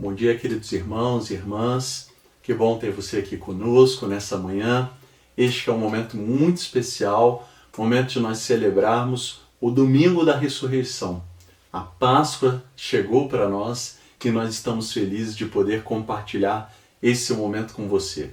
Bom dia, queridos irmãos e irmãs. Que bom ter você aqui conosco nessa manhã. Este é um momento muito especial, momento de nós celebrarmos o domingo da ressurreição. A Páscoa chegou para nós e nós estamos felizes de poder compartilhar esse momento com você.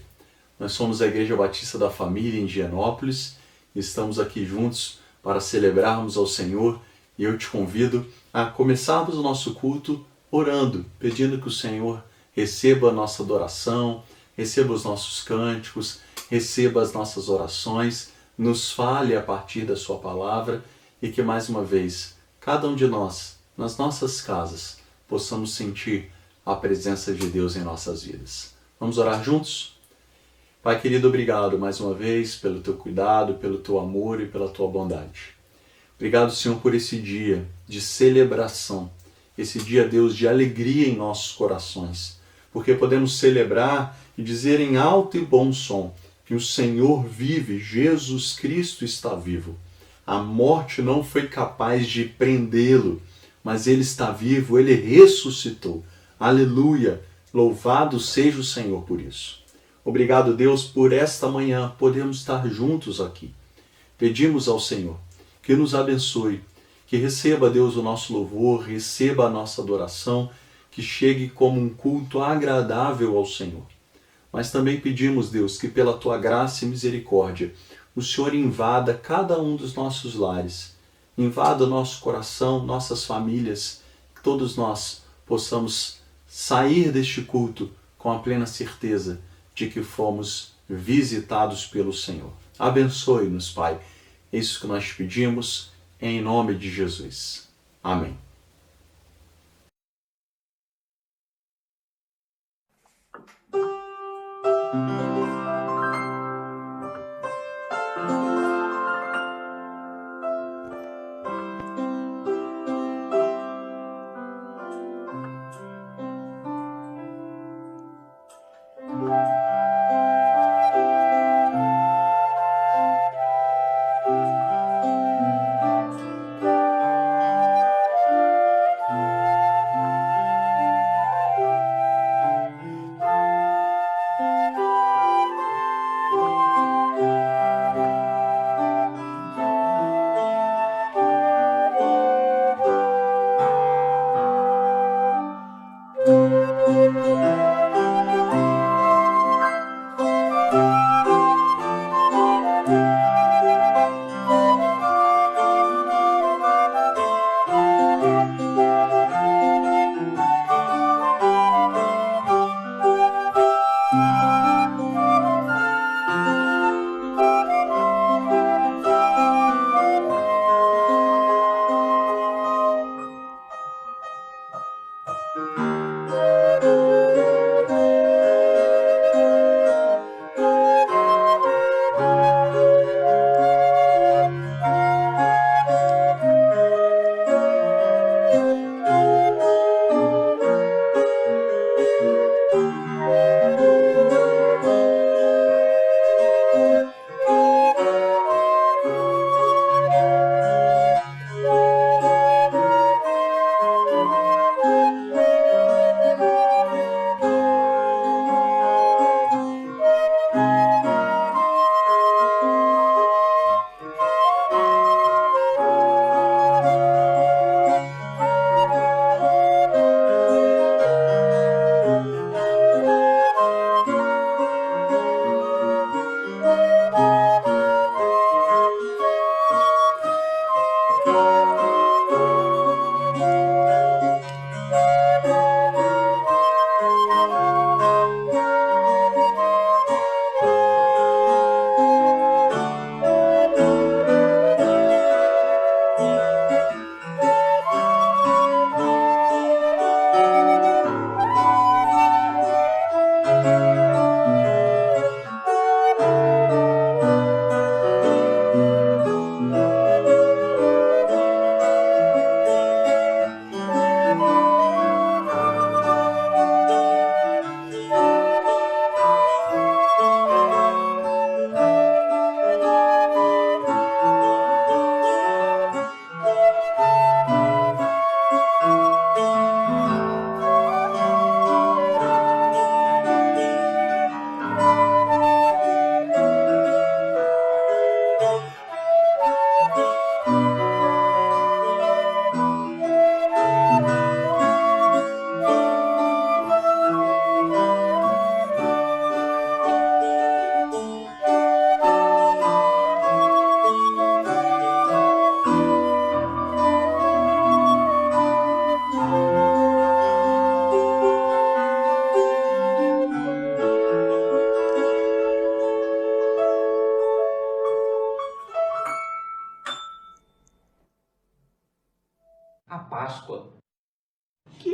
Nós somos a Igreja Batista da Família em Higienópolis e estamos aqui juntos para celebrarmos ao Senhor, e eu te convido a começarmos o nosso culto orando, pedindo que o Senhor receba a nossa adoração, receba os nossos cânticos, receba as nossas orações, nos fale a partir da sua palavra e que mais uma vez, cada um de nós, nas nossas casas, possamos sentir a presença de Deus em nossas vidas. Vamos orar juntos? Pai querido, obrigado mais uma vez pelo teu cuidado, pelo teu amor e pela tua bondade. Obrigado, Senhor, por esse dia de celebração, esse dia, Deus, de alegria em nossos corações, porque podemos celebrar e dizer em alto e bom som que o Senhor vive, Jesus Cristo está vivo. A morte não foi capaz de prendê-lo, mas ele está vivo, ele ressuscitou. Aleluia! Louvado seja o Senhor por isso. Obrigado, Deus, por esta manhã podermos estar juntos aqui. Pedimos ao Senhor que nos abençoe, que receba, Deus, o nosso louvor, receba a nossa adoração, que chegue como um culto agradável ao Senhor. Mas também pedimos, Deus, que pela tua graça e misericórdia, o Senhor invada cada um dos nossos lares, invada o nosso coração, nossas famílias, que todos nós possamos sair deste culto com a plena certeza de que fomos visitados pelo Senhor. Abençoe-nos, Pai. É isso que nós te pedimos, em nome de Jesus. Amém.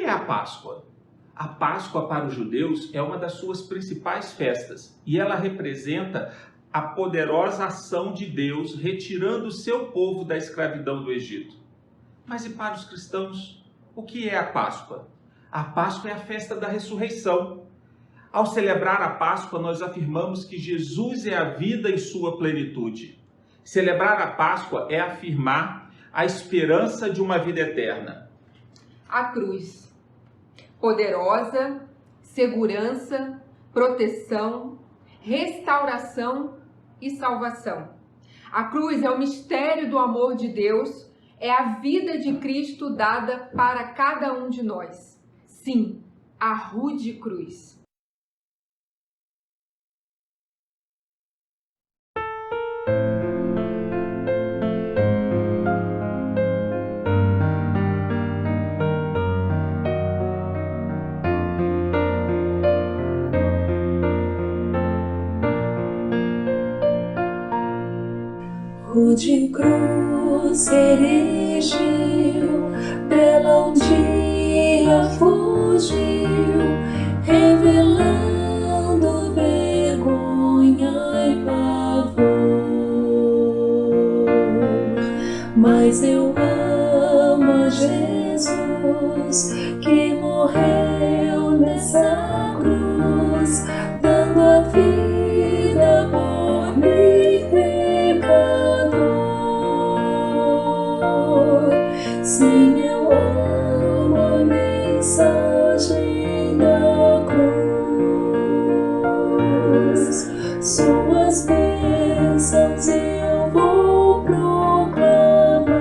é a Páscoa? A Páscoa para os judeus é uma das suas principais festas e ela representa a poderosa ação de Deus retirando o seu povo da escravidão do Egito. Mas e para os cristãos, o que é a Páscoa? A Páscoa é a festa da ressurreição. Ao celebrar a Páscoa, nós afirmamos que Jesus é a vida em sua plenitude. Celebrar a Páscoa é afirmar a esperança de uma vida eterna. A cruz, poderosa, segurança, proteção, restauração e salvação. A cruz é o mistério do amor de Deus, é a vida de Cristo dada para cada um de nós. Sim, a rude cruz. Rude cruz erigiu, dela um dia fugiu, revelando vergonha e pavor. Mas eu amo a Jesus, que morreu nessa cruz, dando a vida por mim, pecador. Sim, eu amo a mensagem da cruz. Suas bênçãos eu vou proclamar.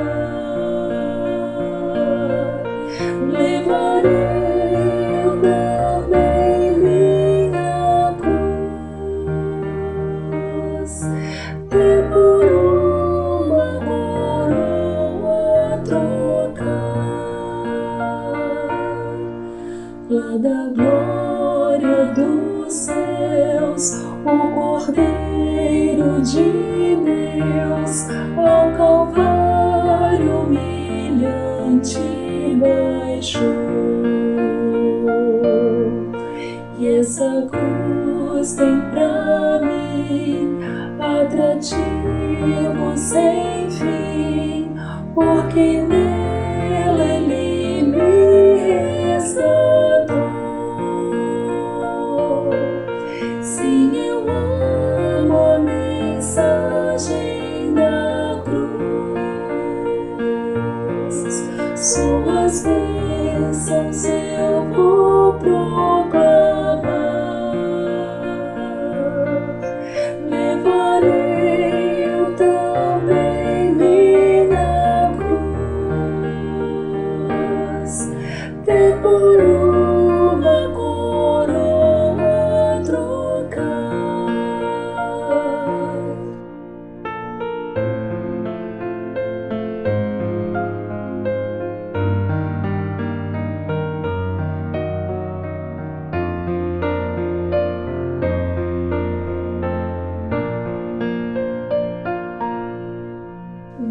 Levarei eu também minha cruz, e por uma coroa trocar. Lá da glória dos céus, o Cordeiro de Deus ao Calvário humilhante baixou. E essa cruz tem pra mim atrativo sem fim, porque nela Ele me resgatou. Sim, eu amo a mensagem da cruz. Suas bênçãos eu vou proclamar. Levarei eu também minha cruz, e por uma coroa trocar.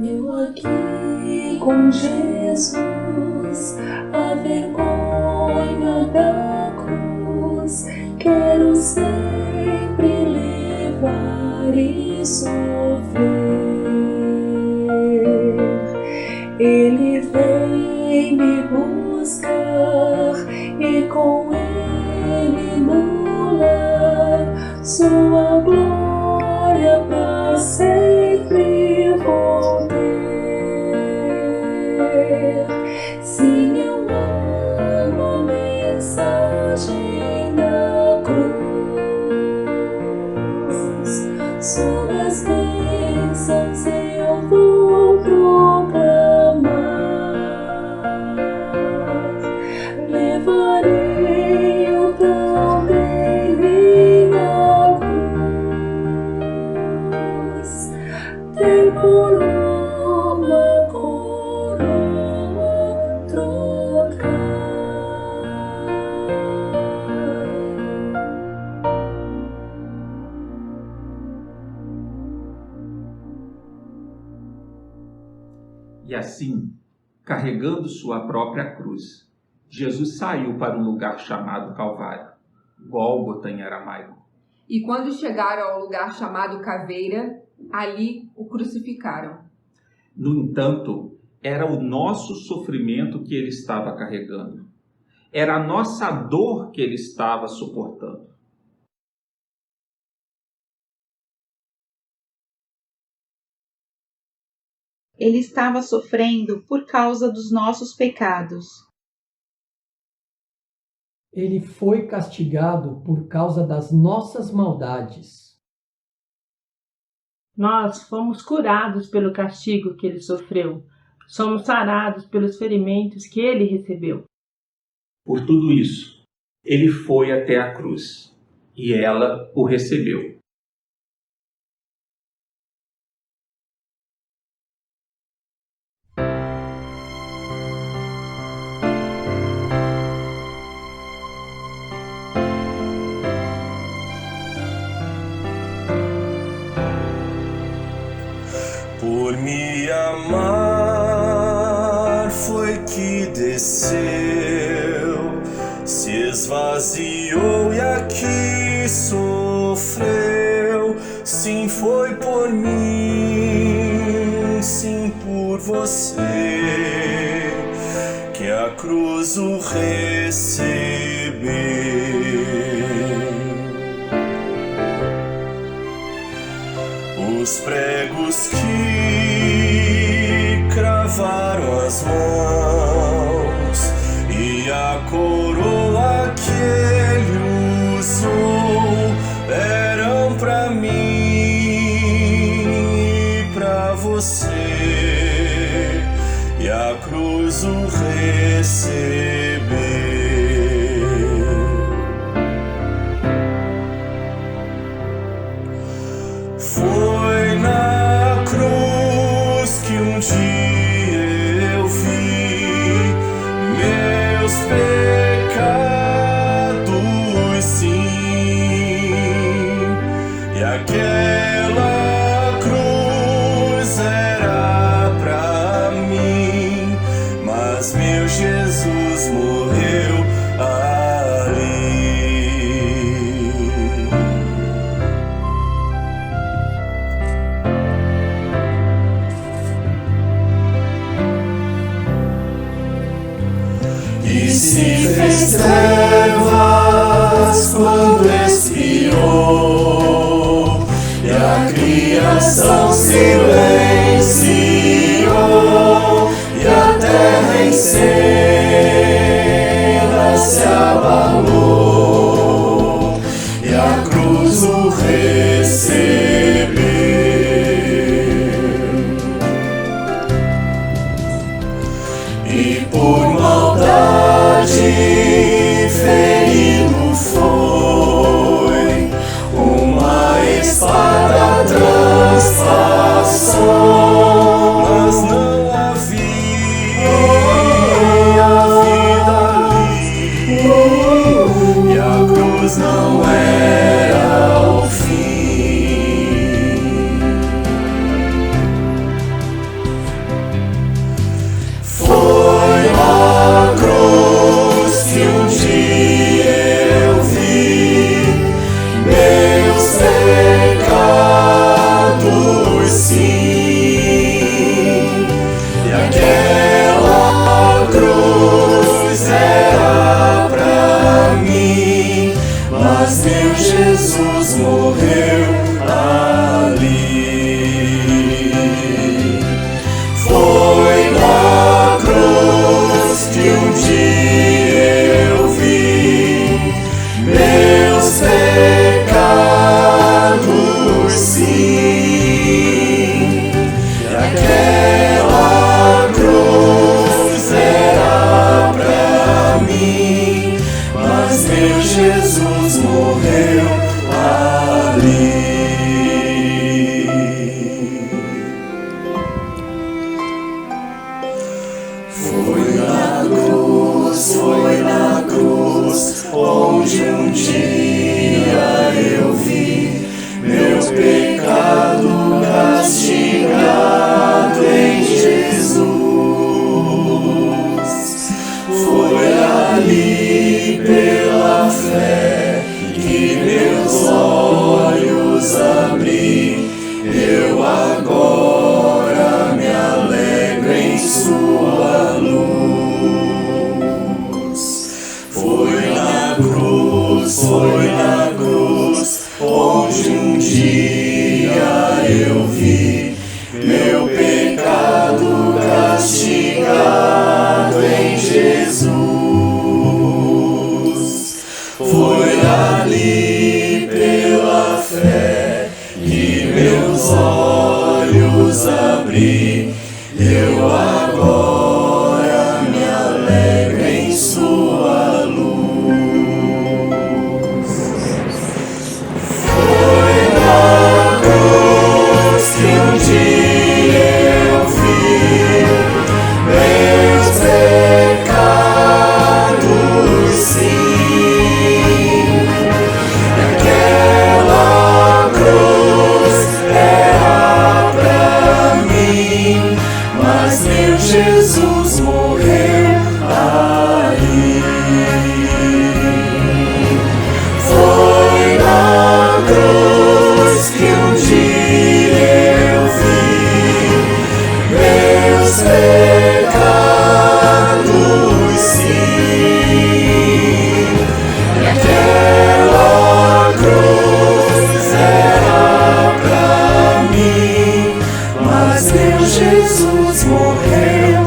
Eu aqui com Jesus, a vergonha da cruz, quero sempre levar e sofrer. Ele vem me buscar e com Ele no lar, sua glória pra sempre vou ter. Sim, eu amo a mensagem da cruz. Suas bênçãos eu vou proclamar. Levarei eu também minha cruz, e por uma coroa trocar. E assim, carregando sua própria cruz, Jesus saiu para um lugar chamado Calvário, Gólgota em aramaico. E quando chegaram ao lugar chamado Caveira, ali o crucificaram. No entanto, era o nosso sofrimento que ele estava carregando. Era a nossa dor que ele estava suportando. Ele estava sofrendo por causa dos nossos pecados. Ele foi castigado por causa das nossas maldades. Nós fomos curados pelo castigo que ele sofreu. Somos sarados pelos ferimentos que ele recebeu. Por tudo isso, ele foi até a cruz e ela o recebeu. Por me amar foi que desceu, se esvaziou e aqui sofreu. Sim, foi por mim, sim, por você, que a cruz o recebeu. Os pregos que cravaram as mãos e a coroa que ele usou eram pra mim e pra você, e a cruz o recebeu. Foi na cruz que um dia eu vi meus pecados, sim, e aquela cruz era pra mim, mas meu Jesus morreu ali. E se fez trevas quando expirou, e a criação silenciou, e a terra em cena se abalou, e a cruz o recebeu. E por maldade ferido foi, uma espada transpassou, mas não havia vida ali, e a cruz não era o fim. Foi a cruz que um dia eu vi meus pecados, sim, e aquela cruz era pra mim, mas meu Jesus morreu ali. Foi na cruz que um dia eu vi meus pecados, sim, e aquela cruz era pra mim, mas meu Jesus morreu ali. Foi na cruz onde um dia eu vi meu pecado castigado em Jesus. Foi a Foi na cruz, onde um dia eu vi meu pecado castigado em Jesus. Foi ali pela fé que meus olhos abri, eu agora me alegro em sua luz. Foi na cruz que um dia eu vi meus pecados, sim. Aquela cruz era pra mim, mas meu Jesus morreu ali. Foi na cruz que um dia eu vi meus pecados, sim. E aquela cruz era pra mim, mas meu Jesus morreu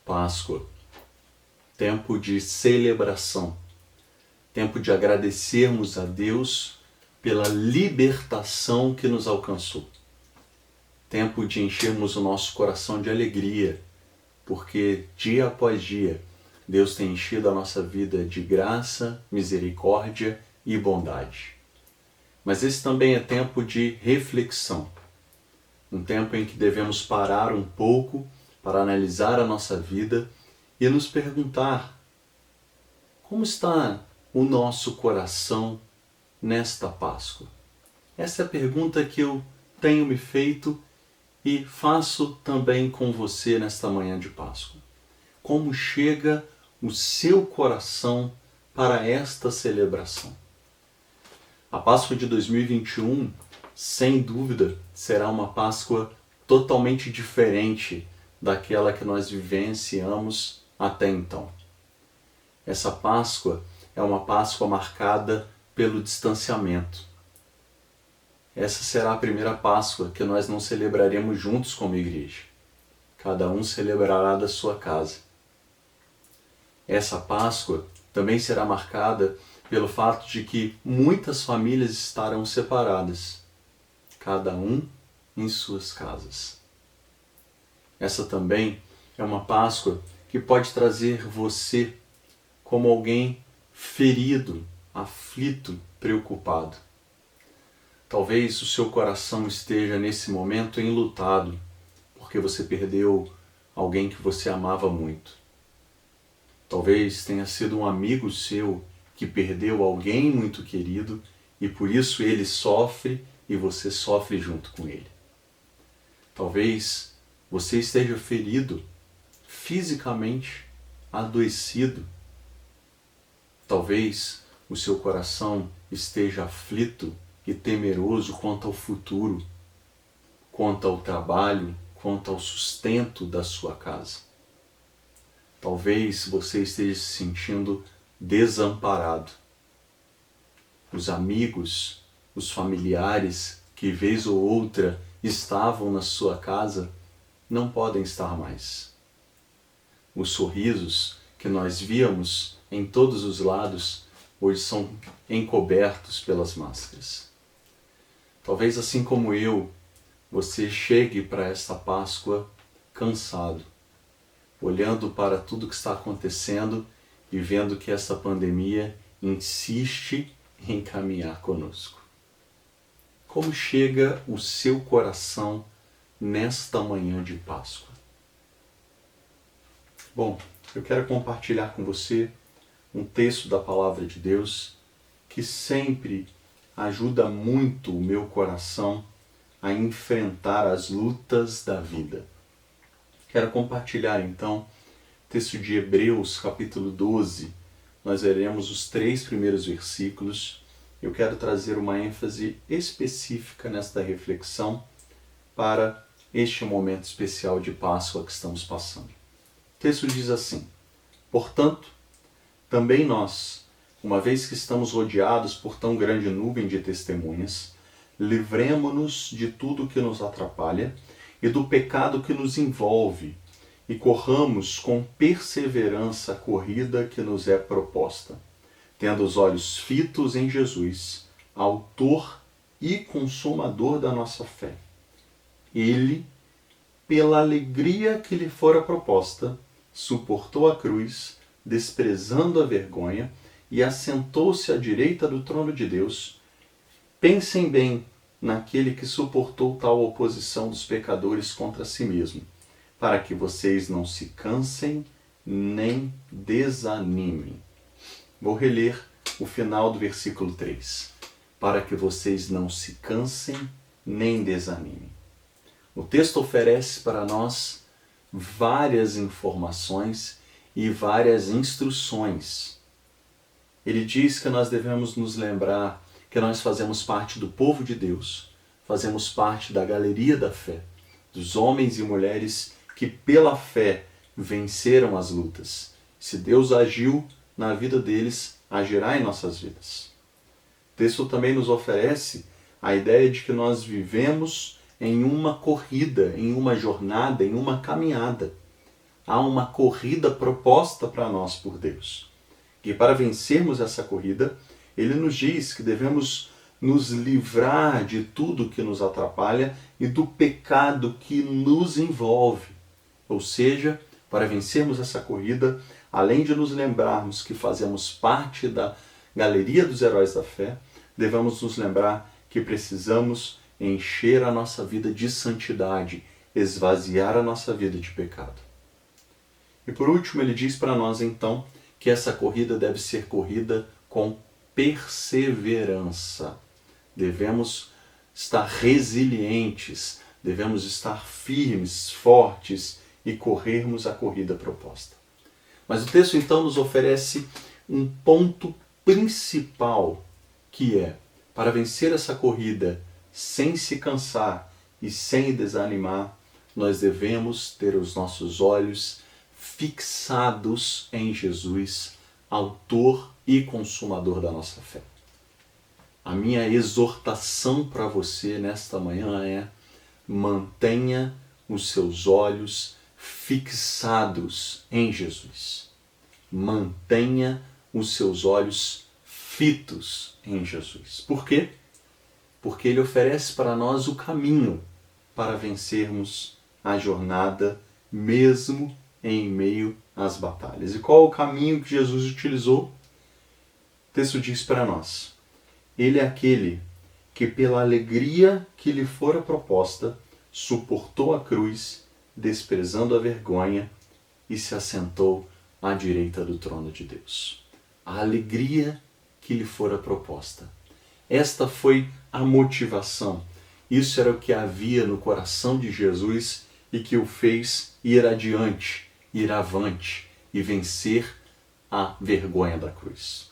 Páscoa, tempo de celebração, tempo de agradecermos a Deus pela libertação que nos alcançou, tempo de enchermos o nosso coração de alegria, porque dia após dia Deus tem enchido a nossa vida de graça, misericórdia e bondade. Mas esse também é tempo de reflexão, um tempo em que devemos parar um pouco para analisar a nossa vida e nos perguntar: como está o nosso coração nesta Páscoa? Essa é a pergunta que eu tenho me feito e faço também com você nesta manhã de Páscoa. Como chega o seu coração para esta celebração? A Páscoa de 2021, sem dúvida, será uma Páscoa totalmente diferente daquela que nós vivenciamos até então. Essa Páscoa é uma Páscoa marcada pelo distanciamento. Essa será a primeira Páscoa que nós não celebraremos juntos como igreja. Cada um celebrará da sua casa. Essa Páscoa também será marcada pelo fato de que muitas famílias estarão separadas, cada um em suas casas. Essa também é uma Páscoa que pode trazer você como alguém ferido, aflito, preocupado. Talvez o seu coração esteja nesse momento enlutado, porque você perdeu alguém que você amava muito. Talvez tenha sido um amigo seu que perdeu alguém muito querido e por isso ele sofre e você sofre junto com ele. Talvez você esteja ferido, fisicamente adoecido. Talvez o seu coração esteja aflito e temeroso quanto ao futuro, quanto ao trabalho, quanto ao sustento da sua casa. Talvez você esteja se sentindo desamparado. Os amigos, os familiares que vez ou outra estavam na sua casa não podem estar mais. Os sorrisos que nós víamos em todos os lados hoje são encobertos pelas máscaras. Talvez assim como eu, você chegue para esta Páscoa cansado, olhando para tudo que está acontecendo e vendo que essa pandemia insiste em caminhar conosco. Como chega o seu coração nesta manhã de Páscoa? Bom, eu quero compartilhar com você um texto da Palavra de Deus que sempre ajuda muito o meu coração a enfrentar as lutas da vida. Quero compartilhar então o texto de Hebreus, capítulo 12. Nós veremos os 3 primeiros versículos. Eu quero trazer uma ênfase específica nesta reflexão para este momento especial de Páscoa que estamos passando. O texto diz assim: portanto, também nós, uma vez que estamos rodeados por tão grande nuvem de testemunhas, livremo-nos de tudo que nos atrapalha e do pecado que nos envolve, e corramos com perseverança a corrida que nos é proposta, tendo os olhos fitos em Jesus, autor e consumador da nossa fé. Ele, pela alegria que lhe fora proposta, suportou a cruz, desprezando a vergonha, e assentou-se à direita do trono de Deus. Pensem bem naquele que suportou tal oposição dos pecadores contra si mesmo, para que vocês não se cansem nem desanimem. Vou reler o final do versículo 3. Para que vocês não se cansem nem desanimem. O texto oferece para nós várias informações e várias instruções. Ele diz que nós devemos nos lembrar que nós fazemos parte do povo de Deus, fazemos parte da galeria da fé, dos homens e mulheres que pela fé venceram as lutas. Se Deus agiu na vida deles, agirá em nossas vidas. O texto também nos oferece a ideia de que nós vivemos em uma corrida, em uma jornada, em uma caminhada. Há uma corrida proposta para nós por Deus. E para vencermos essa corrida, Ele nos diz que devemos nos livrar de tudo que nos atrapalha e do pecado que nos envolve. Ou seja, para vencermos essa corrida, além de nos lembrarmos que fazemos parte da galeria dos heróis da fé, devemos nos lembrar que precisamos encher a nossa vida de santidade, esvaziar a nossa vida de pecado. E por último, ele diz para nós então que essa corrida deve ser corrida com perseverança. Devemos estar resilientes, devemos estar firmes, fortes e corrermos a corrida proposta. Mas o texto então nos oferece um ponto principal, que é, para vencer essa corrida sem se cansar e sem desanimar, nós devemos ter os nossos olhos fixados em Jesus, autor e consumador da nossa fé. A minha exortação para você nesta manhã é: mantenha os seus olhos fixados em Jesus. Mantenha os seus olhos fitos em Jesus. Por quê? Porque Ele oferece para nós o caminho para vencermos a jornada, mesmo em meio às batalhas. E qual é o caminho que Jesus utilizou? O texto diz para nós: Ele é aquele que, pela alegria que lhe fora proposta, suportou a cruz, desprezando a vergonha, e se assentou à direita do trono de Deus. A alegria que lhe fora proposta. Esta foi a motivação. Isso era o que havia no coração de Jesus e que o fez ir adiante, ir avante e vencer a vergonha da cruz.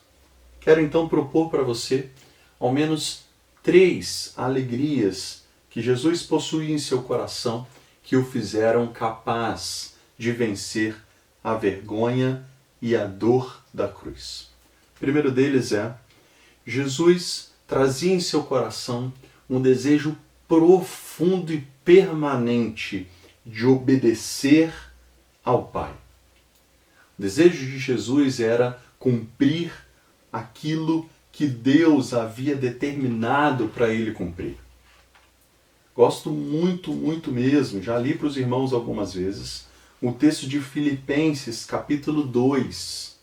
Quero então propor para você ao menos 3 alegrias que Jesus possuía em seu coração que o fizeram capaz de vencer a vergonha e a dor da cruz. O primeiro deles é: Jesus trazia em seu coração um desejo profundo e permanente de obedecer ao Pai. O desejo de Jesus era cumprir aquilo que Deus havia determinado para ele cumprir. Gosto muito, muito mesmo, já li para os irmãos algumas vezes, o texto de Filipenses, capítulo 2,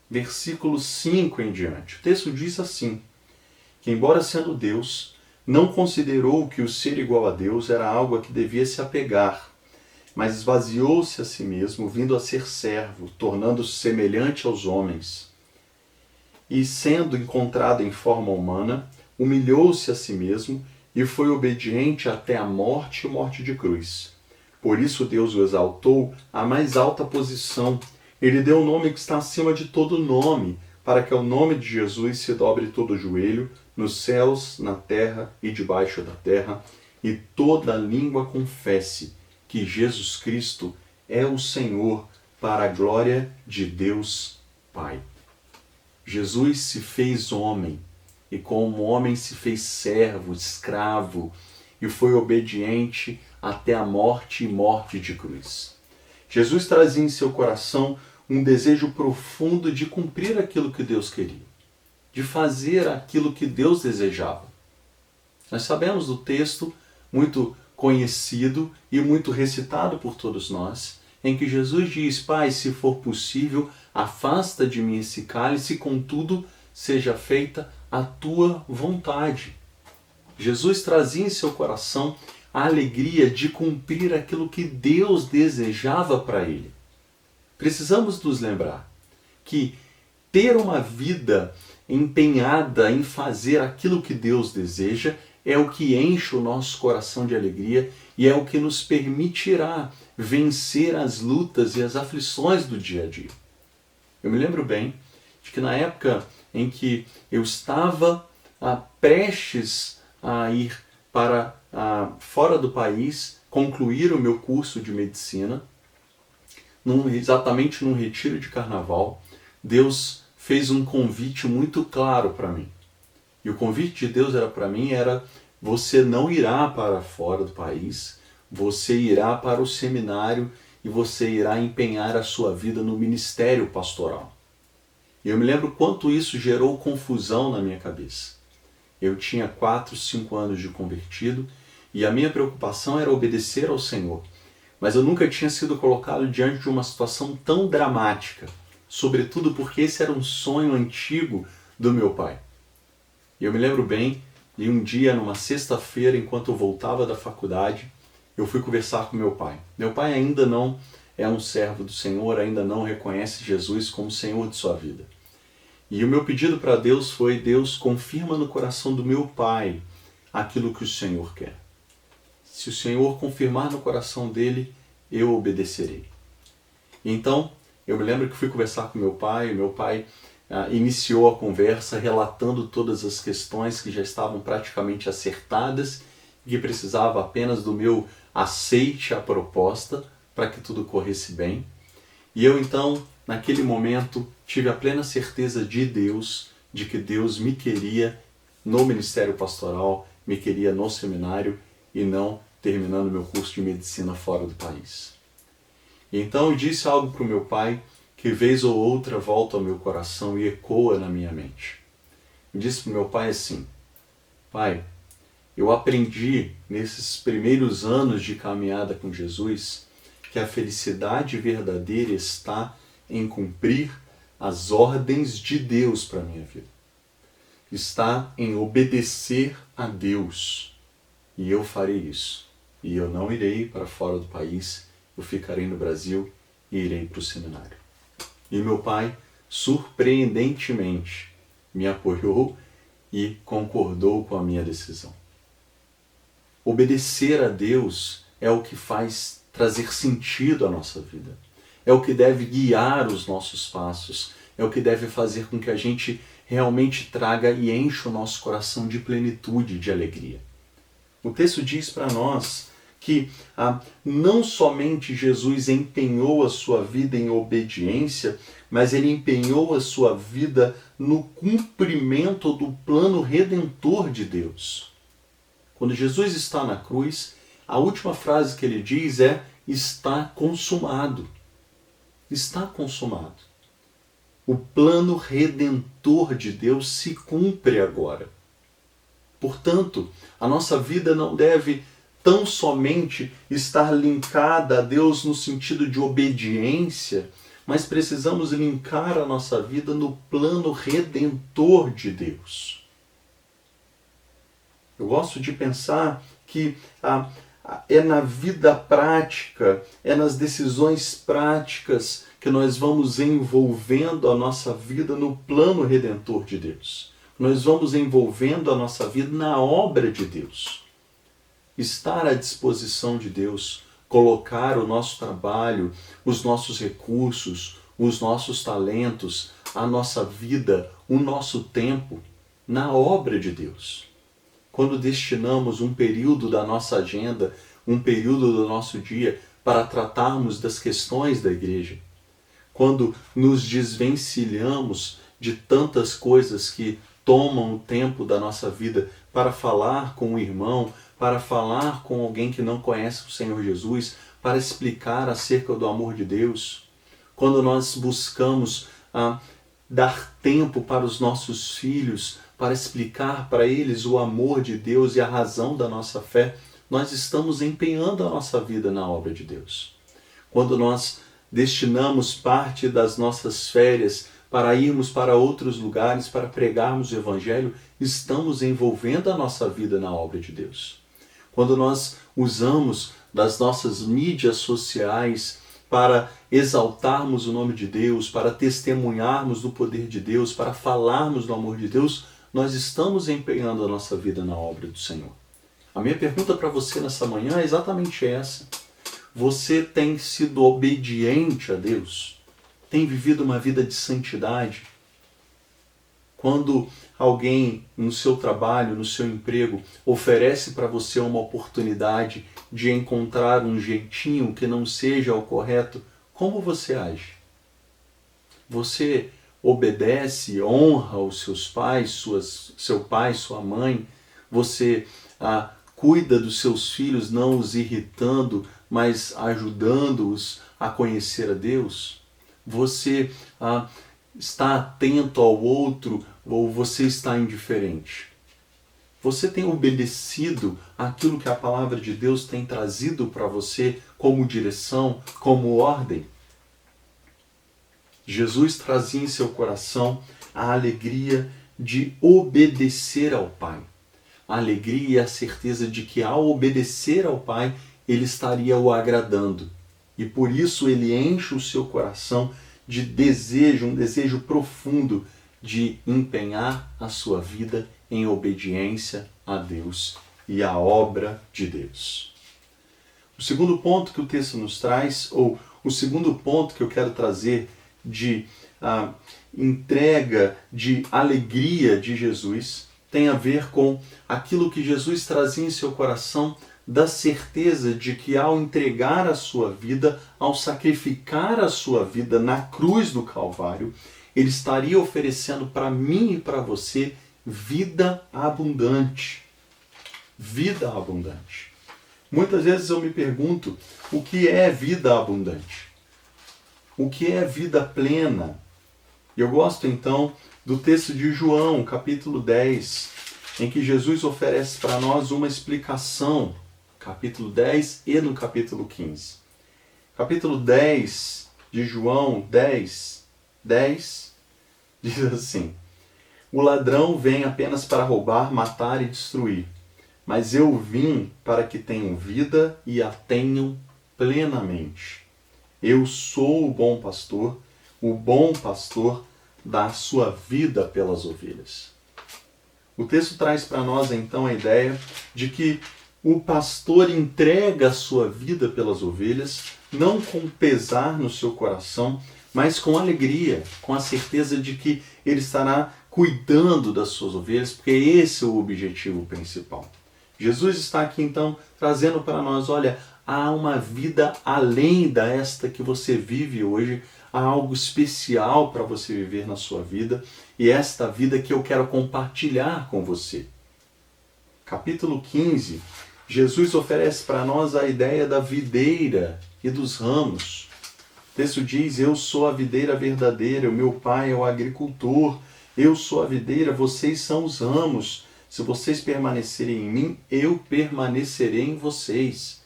versículo 5 em diante. O texto diz assim: que embora sendo Deus, não considerou que o ser igual a Deus era algo a que devia se apegar, mas esvaziou-se a si mesmo, vindo a ser servo, tornando-se semelhante aos homens. E sendo encontrado em forma humana, humilhou-se a si mesmo e foi obediente até a morte e morte de cruz. Por isso Deus o exaltou à mais alta posição. Ele deu o nome que está acima de todo nome, para que ao nome de Jesus se dobre todo o joelho, nos céus, na terra e debaixo da terra, e toda língua confesse que Jesus Cristo é o Senhor, para a glória de Deus Pai. Jesus se fez homem, e como homem se fez servo, escravo, e foi obediente até a morte e morte de cruz. Jesus trazia em seu coração um desejo profundo de cumprir aquilo que Deus queria, de fazer aquilo que Deus desejava. Nós sabemos do texto muito conhecido e muito recitado por todos nós, em que Jesus diz: Pai, se for possível, afasta de mim esse cálice, contudo, seja feita a tua vontade. Jesus trazia em seu coração a alegria de cumprir aquilo que Deus desejava para ele. Precisamos nos lembrar que ter uma vida empenhada em fazer aquilo que Deus deseja é o que enche o nosso coração de alegria e é o que nos permitirá vencer as lutas e as aflições do dia a dia. Eu me lembro bem de que na época em que eu estava prestes a ir para fora do país, concluir o meu curso de medicina, exatamente num retiro de carnaval, Deus fez um convite muito claro para mim. E o convite de Deus para mim era: você não irá para fora do país, você irá para o seminário e você irá empenhar a sua vida no ministério pastoral. E eu me lembro quanto isso gerou confusão na minha cabeça. Eu tinha 4, 5 anos de convertido e a minha preocupação era obedecer ao Senhor. Mas eu nunca tinha sido colocado diante de uma situação tão dramática, sobretudo porque esse era um sonho antigo do meu pai. E eu me lembro bem de um dia, numa sexta-feira, enquanto eu voltava da faculdade, eu fui conversar com meu pai. Meu pai ainda não é um servo do Senhor, ainda não reconhece Jesus como Senhor de sua vida. E o meu pedido para Deus foi: Deus, confirma no coração do meu pai aquilo que o Senhor quer. Se o Senhor confirmar no coração dele, eu obedecerei. Então, eu me lembro que fui conversar com meu pai, e meu pai iniciou a conversa relatando todas as questões que já estavam praticamente acertadas e que precisava apenas do meu aceite à proposta para que tudo corresse bem. E eu então, naquele momento, tive a plena certeza de Deus, de que Deus me queria no ministério pastoral, me queria no seminário e não terminando meu curso de medicina fora do país. E então eu disse algo para o meu pai que vez ou outra volta ao meu coração e ecoa na minha mente. Eu disse para o meu pai assim: Pai, eu aprendi nesses primeiros anos de caminhada com Jesus que a felicidade verdadeira está em cumprir as ordens de Deus para a minha vida. Está em obedecer a Deus. E eu farei isso. E eu não irei para fora do país, eu ficarei no Brasil e irei para o seminário. E meu pai, surpreendentemente, me apoiou e concordou com a minha decisão. Obedecer a Deus é o que faz trazer sentido à nossa vida. É o que deve guiar os nossos passos. É o que deve fazer com que a gente realmente traga e encha o nosso coração de plenitude, de alegria. O texto diz para nós que não somente Jesus empenhou a sua vida em obediência, mas ele empenhou a sua vida no cumprimento do plano redentor de Deus. Quando Jesus está na cruz, a última frase que ele diz é: está consumado. Está consumado. O plano redentor de Deus se cumpre agora. Portanto, a nossa vida não deve tão somente estar linkada a Deus no sentido de obediência, mas precisamos linkar a nossa vida no plano redentor de Deus. Eu gosto de pensar que é na vida prática, é nas decisões práticas que nós vamos envolvendo a nossa vida no plano redentor de Deus. Nós vamos envolvendo a nossa vida na obra de Deus. estar à disposição de Deus, colocar o nosso trabalho, os nossos recursos, os nossos talentos, a nossa vida, o nosso tempo na obra de Deus. Quando destinamos um período da nossa agenda, um período do nosso dia para tratarmos das questões da igreja, quando nos desvencilhamos de tantas coisas que tomam o tempo da nossa vida para falar com um irmão, para falar com alguém que não conhece o Senhor Jesus, para explicar acerca do amor de Deus, quando nós buscamos dar tempo para os nossos filhos, para explicar para eles o amor de Deus e a razão da nossa fé, nós estamos empenhando a nossa vida na obra de Deus. Quando nós destinamos parte das nossas férias para irmos para outros lugares, para pregarmos o Evangelho, estamos envolvendo a nossa vida na obra de Deus. Quando nós usamos das nossas mídias sociais para exaltarmos o nome de Deus, para testemunharmos do poder de Deus, para falarmos do amor de Deus, nós estamos empenhando a nossa vida na obra do Senhor. A minha pergunta para você nessa manhã é exatamente essa. Você tem sido obediente a Deus? Tem vivido uma vida de santidade? Quando alguém no seu trabalho, no seu emprego, oferece para você uma oportunidade de encontrar um jeitinho que não seja o correto, como você age? Você obedece, honra os seus pais, seu pai, sua mãe? Você cuida dos seus filhos, não os irritando, mas ajudando-os a conhecer a Deus? Você está atento ao outro ou você está indiferente? Você tem obedecido aquilo que a palavra de Deus tem trazido para você como direção, como ordem? Jesus trazia em seu coração a alegria de obedecer ao Pai. A alegria e a certeza de que ao obedecer ao Pai, ele estaria o agradando. E por isso ele enche o seu coração de desejo, um desejo profundo de empenhar a sua vida em obediência a Deus e à obra de Deus. O segundo ponto que o texto nos traz, ou o segundo ponto que eu quero trazer de entrega, de alegria de Jesus, tem a ver com aquilo que Jesus trazia em seu coração, da certeza de que ao entregar a sua vida, ao sacrificar a sua vida na cruz do Calvário, ele estaria oferecendo para mim e para você vida abundante. Vida abundante. Muitas vezes eu me pergunto, o que é vida abundante? O que é vida plena? Eu gosto então do texto de João, capítulo 10, em que Jesus oferece para nós uma explicação, capítulo 10 e no capítulo 15. Capítulo 10 de João 10 diz assim: o ladrão vem apenas para roubar, matar e destruir, mas eu vim para que tenham vida e a tenham plenamente. Eu sou o bom pastor dá a sua vida pelas ovelhas. O texto traz para nós então a ideia de que o pastor entrega a sua vida pelas ovelhas, não com pesar no seu coração, mas com alegria, com a certeza de que ele estará cuidando das suas ovelhas, porque esse é o objetivo principal. Jesus está aqui então trazendo para nós, olha, há uma vida além desta que você vive hoje, há algo especial para você viver na sua vida, e esta vida que eu quero compartilhar com você. Capítulo 15, Jesus oferece para nós a ideia da videira e dos ramos. O texto diz, eu sou a videira verdadeira, o meu pai é o agricultor, eu sou a videira, vocês são os ramos. Se vocês permanecerem em mim, eu permanecerei em vocês.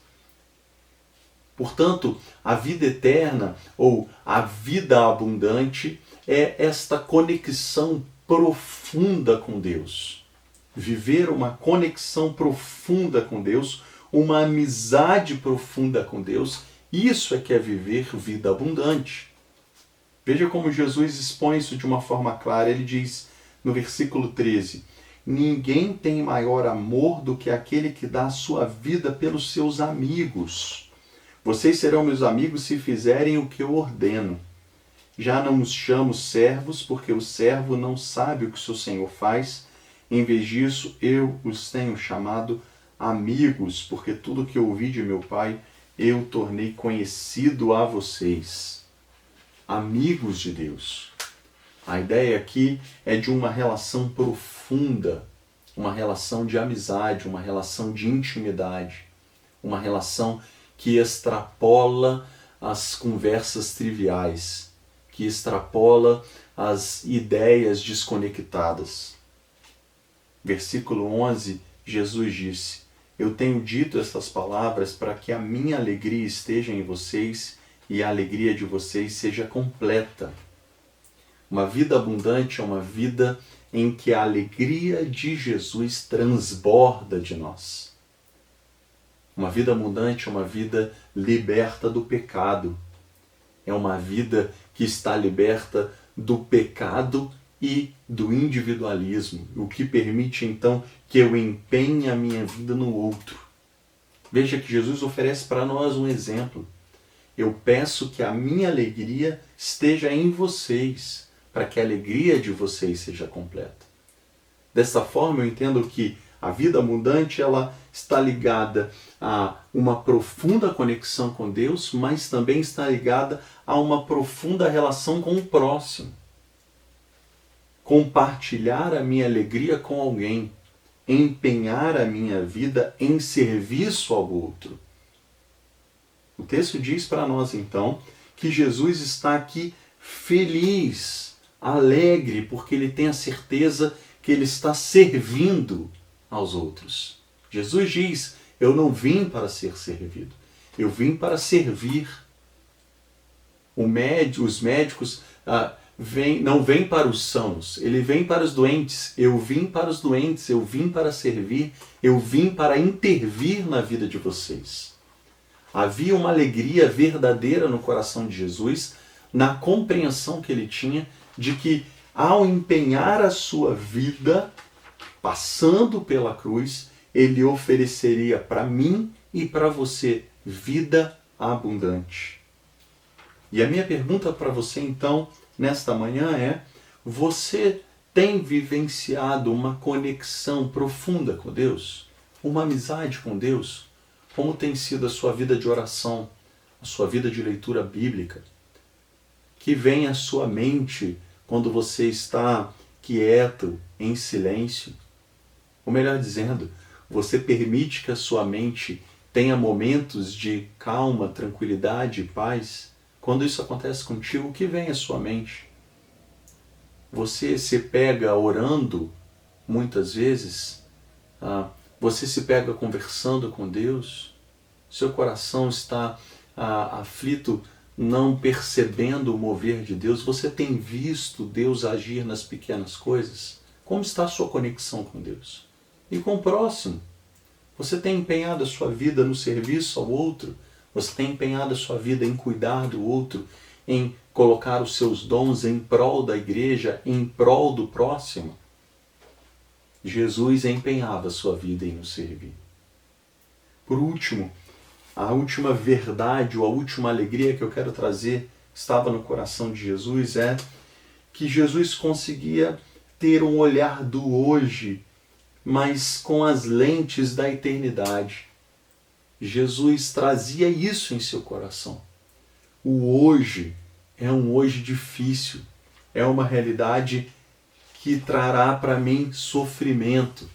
Portanto, a vida eterna ou a vida abundante é esta conexão profunda com Deus. Viver uma conexão profunda com Deus, uma amizade profunda com Deus, isso é que é viver vida abundante. Veja como Jesus expõe isso de uma forma clara. Ele diz no versículo 13, ninguém tem maior amor do que aquele que dá a sua vida pelos seus amigos. Vocês serão meus amigos se fizerem o que eu ordeno. Já não os chamo servos, porque o servo não sabe o que seu senhor faz. Em vez disso, eu os tenho chamado amigos, porque tudo que eu ouvi de meu Pai, eu tornei conhecido a vocês. Amigos de Deus. A ideia aqui é de uma relação profunda, uma relação de amizade, uma relação de intimidade, uma relação que extrapola as conversas triviais, que extrapola as ideias desconectadas. Versículo 11, Jesus disse: eu tenho dito estas palavras para que a minha alegria esteja em vocês e a alegria de vocês seja completa. Uma vida abundante é uma vida em que a alegria de Jesus transborda de nós. Uma vida abundante é uma vida liberta do pecado. É uma vida que está liberta do pecado e do individualismo, o que permite então que eu empenhe a minha vida no outro. Veja que Jesus oferece para nós um exemplo. Eu peço que a minha alegria esteja em vocês, para que a alegria de vocês seja completa. Dessa forma eu entendo que a vida abundante ela está ligada a uma profunda conexão com Deus, mas também está ligada a uma profunda relação com o próximo. Compartilhar a minha alegria com alguém, empenhar a minha vida em serviço ao outro. O texto diz para nós então que Jesus está aqui feliz, alegre, porque ele tem a certeza que ele está servindo aos outros. Jesus diz: eu não vim para ser servido, eu vim para servir. Os médicos não vêm para os sãos, ele vem para os doentes. Eu vim para os doentes, eu vim para servir, eu vim para intervir na vida de vocês. Havia uma alegria verdadeira no coração de Jesus, na compreensão que ele tinha de que ao empenhar a sua vida, passando pela cruz, ele ofereceria para mim e para você vida abundante. E a minha pergunta para você então, nesta manhã é: você tem vivenciado uma conexão profunda com Deus? Uma amizade com Deus? Como tem sido a sua vida de oração, a sua vida de leitura bíblica? Que vem à sua mente quando você está quieto, em silêncio? Ou melhor dizendo, você permite que a sua mente tenha momentos de calma, tranquilidade e paz? Quando isso acontece contigo, o que vem à sua mente? Você se pega orando muitas vezes? Você se pega conversando com Deus? Seu coração está aflito, não percebendo o mover de Deus? Você tem visto Deus agir nas pequenas coisas? Como está a sua conexão com Deus? E com o próximo? Você tem empenhado a sua vida no serviço ao outro? Você tem empenhado a sua vida em cuidar do outro, em colocar os seus dons em prol da igreja, em prol do próximo? Jesus empenhava a sua vida em nos servir. Por último, a última verdade ou a última alegria que eu quero trazer, estava no coração de Jesus, é que Jesus conseguia ter um olhar do hoje, mas com as lentes da eternidade. Jesus trazia isso em seu coração. O hoje é um hoje difícil, é uma realidade que trará para mim sofrimento,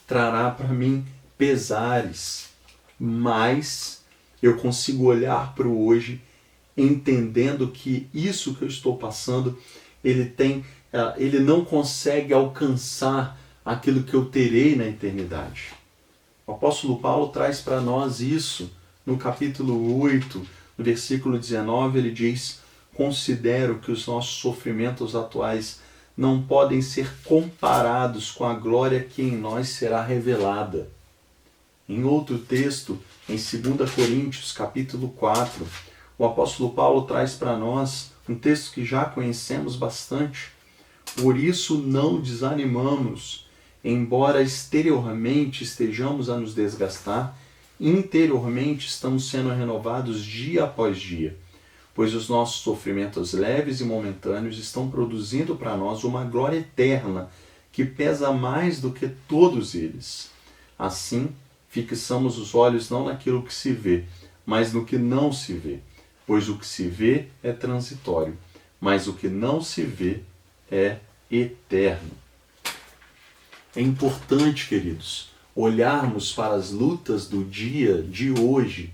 trará para mim pesares, mas eu consigo olhar para o hoje entendendo que isso que eu estou passando, ele não consegue alcançar aquilo que eu terei na eternidade. O apóstolo Paulo traz para nós isso no capítulo 8, no versículo 19, ele diz: considero que os nossos sofrimentos atuais não podem ser comparados com a glória que em nós será revelada. Em outro texto, em 2 Coríntios, capítulo 4, o apóstolo Paulo traz para nós um texto que já conhecemos bastante. Por isso não desanimamos. embora exteriormente estejamos a nos desgastar, interiormente estamos sendo renovados dia após dia, pois os nossos sofrimentos leves e momentâneos estão produzindo para nós uma glória eterna que pesa mais do que todos eles. Assim, fixamos os olhos não naquilo que se vê, mas no que não se vê, pois o que se vê é transitório, mas o que não se vê é eterno. É importante, queridos, olharmos para as lutas do dia de hoje,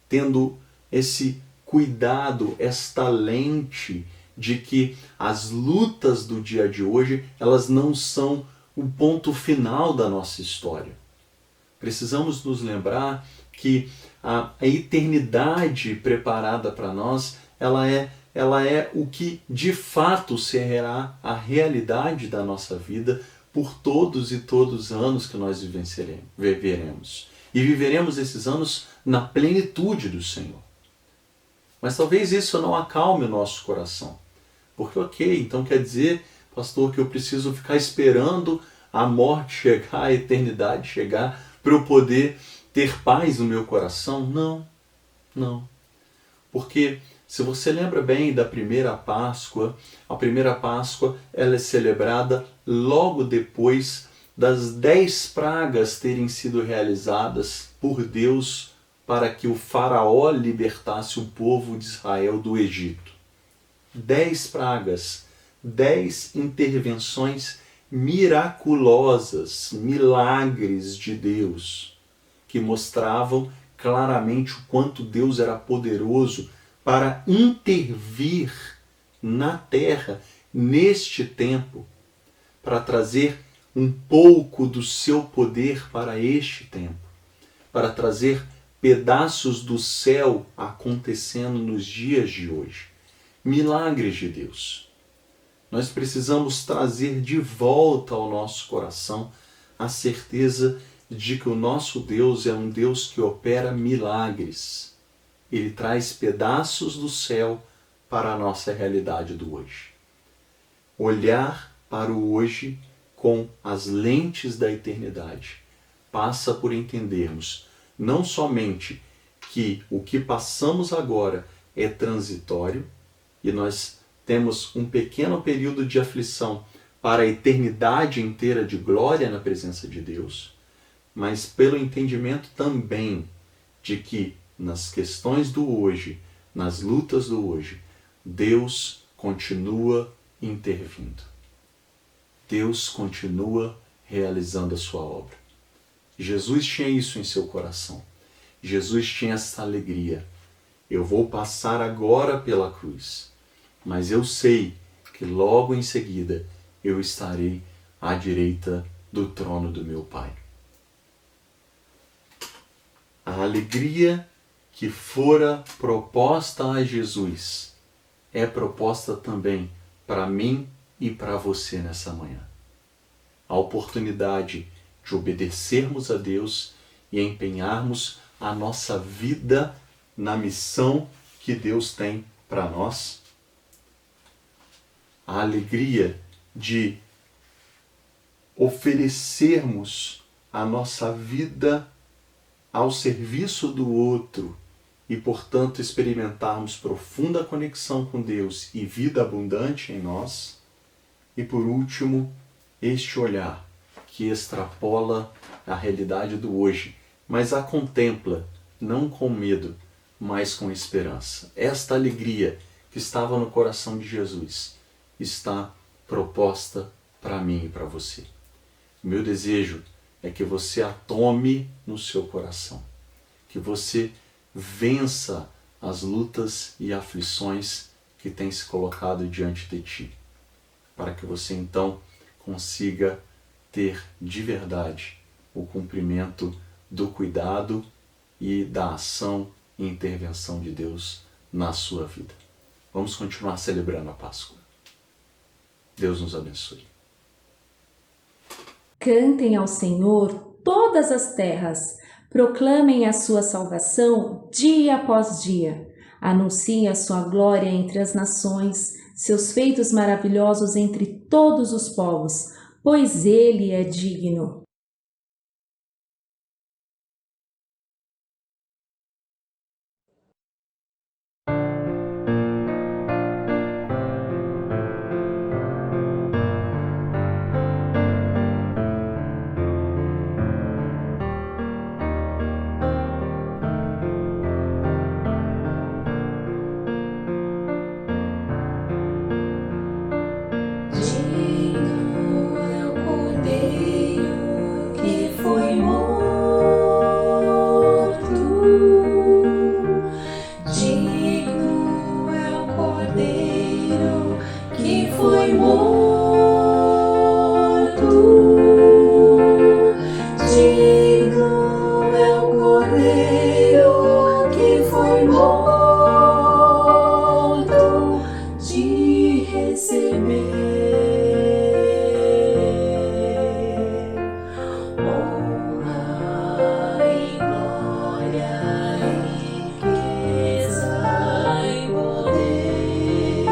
tendo esse cuidado, esta lente de que as lutas do dia de hoje, elas não são o ponto final da nossa história. Precisamos nos lembrar que a eternidade preparada para nós, ela é o que de fato será a realidade da nossa vida por todos e todos os anos que nós viveremos. E viveremos esses anos na plenitude do Senhor. Mas talvez isso não acalme o nosso coração. Porque, ok, então quer dizer, pastor, que eu preciso ficar esperando a morte chegar, a eternidade chegar, para eu poder ter paz no meu coração? Não, não. Porque se você lembra bem da primeira Páscoa, a primeira Páscoa ela é celebrada logo depois das 10 pragas terem sido realizadas por Deus para que o faraó libertasse o povo de Israel do Egito. 10 pragas, 10 intervenções miraculosas, milagres de Deus, que mostravam claramente o quanto Deus era poderoso para intervir na terra neste tempo, para trazer um pouco do seu poder para este tempo, para trazer pedaços do céu acontecendo nos dias de hoje. Milagres de Deus. Nós precisamos trazer de volta ao nosso coração a certeza de que o nosso Deus é um Deus que opera milagres. Ele traz pedaços do céu para a nossa realidade do hoje. Olhar para o hoje com as lentes da eternidade passa por entendermos não somente que o que passamos agora é transitório e nós temos um pequeno período de aflição para a eternidade inteira de glória na presença de Deus, mas pelo entendimento também de que nas questões do hoje, nas lutas do hoje, Deus continua intervindo. Deus continua realizando a sua obra. Jesus tinha isso em seu coração. Jesus tinha essa alegria. Eu vou passar agora pela cruz, mas eu sei que logo em seguida eu estarei à direita do trono do meu Pai. A alegria que fora proposta a Jesus é proposta também para mim e para você nessa manhã. A oportunidade de obedecermos a Deus e empenharmos a nossa vida na missão que Deus tem para nós. A alegria de oferecermos a nossa vida ao serviço do outro e, portanto, experimentarmos profunda conexão com Deus e vida abundante em nós. E, por último, este olhar que extrapola a realidade do hoje, mas a contempla, não com medo, mas com esperança. Esta alegria que estava no coração de Jesus está proposta para mim e para você. O meu desejo é que você a tome no seu coração, que você vença as lutas e aflições que têm se colocado diante de ti, para que você então consiga ter de verdade o cumprimento do cuidado e da ação e intervenção de Deus na sua vida. Vamos continuar celebrando a Páscoa. Deus nos abençoe. Cantem ao Senhor todas as terras, proclamem a sua salvação dia após dia. Anunciem a sua glória entre as nações, seus feitos maravilhosos entre todos os povos. pois ele é digno. Digno é o Cordeiro que foi morto. Digno é o Cordeiro que foi morto. Digno é o Cordeiro que foi morto de receber honra e glória, riqueza e poder,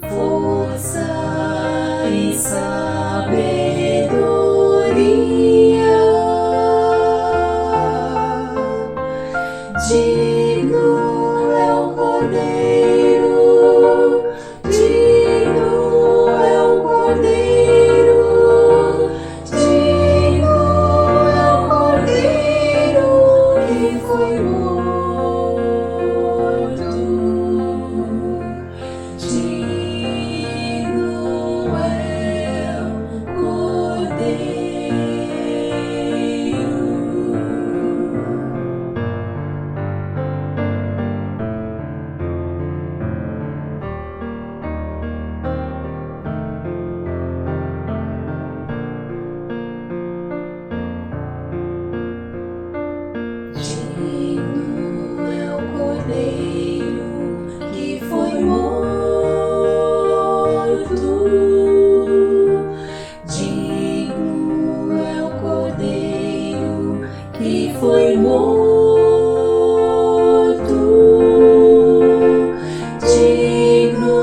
força e sabedoria. Digno é o Cordeiro, digno é o Cordeiro, digno é o Cordeiro que foi morto. Digno é o Cordeiro. Digno é o Cordeiro que foi morto. Digno é o Cordeiro que foi morto. Digno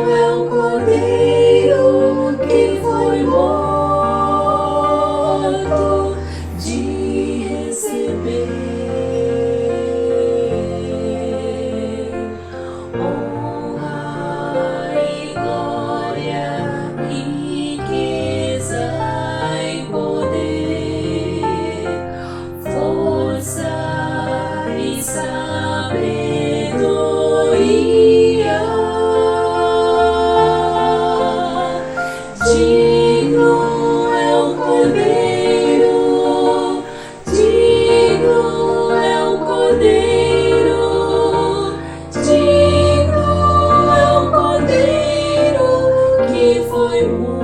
é o Cordeiro que foi morto de receber honra e glória, riqueza e poder, força e sabedoria. Digno é o Cordeiro, digno é o Cordeiro, digno é o Cordeiro que foi morto.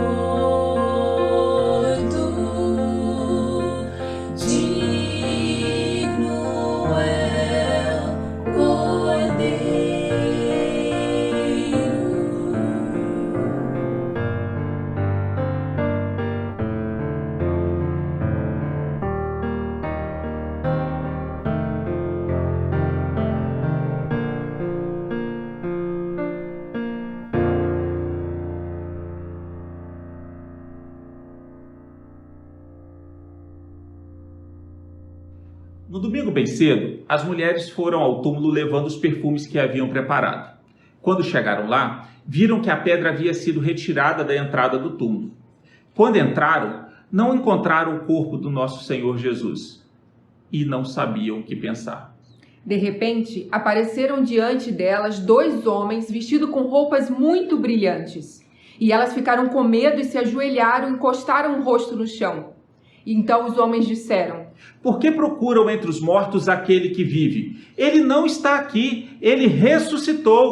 Digno é o Cordeiro. No domingo bem cedo, as mulheres foram ao túmulo levando os perfumes que haviam preparado. Quando chegaram lá, viram que a pedra havia sido retirada da entrada do túmulo. Quando entraram, não encontraram o corpo do nosso Senhor Jesus e não sabiam o que pensar. De repente, apareceram diante delas 2 homens vestidos com roupas muito brilhantes. E elas ficaram com medo e se ajoelharam e encostaram o rosto no chão. Então os homens disseram: Por que procuram entre os mortos aquele que vive? Ele não está aqui, ele ressuscitou.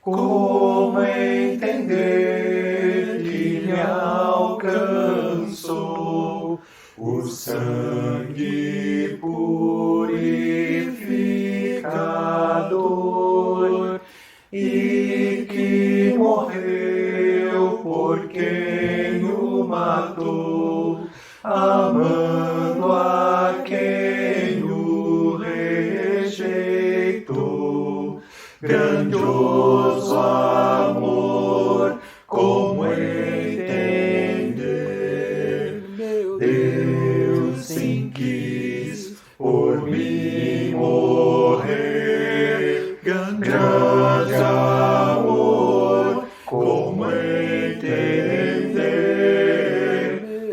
Como entender que me alcançou o sangue purificador e que morreu por quem o matou, amando a quem o resgatou. grandioso amor, como entender? Deus sim quis por mim morrer. Grande amor, como entender?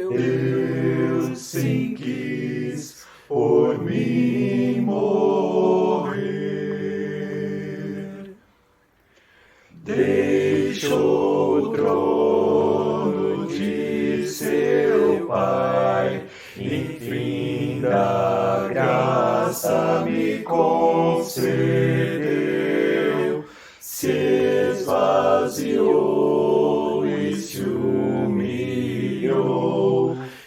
Deus sim quis por mim morrer. Deixou o trono de seu Pai, infinda graça me concedeu, se esvaziou e se humilhou,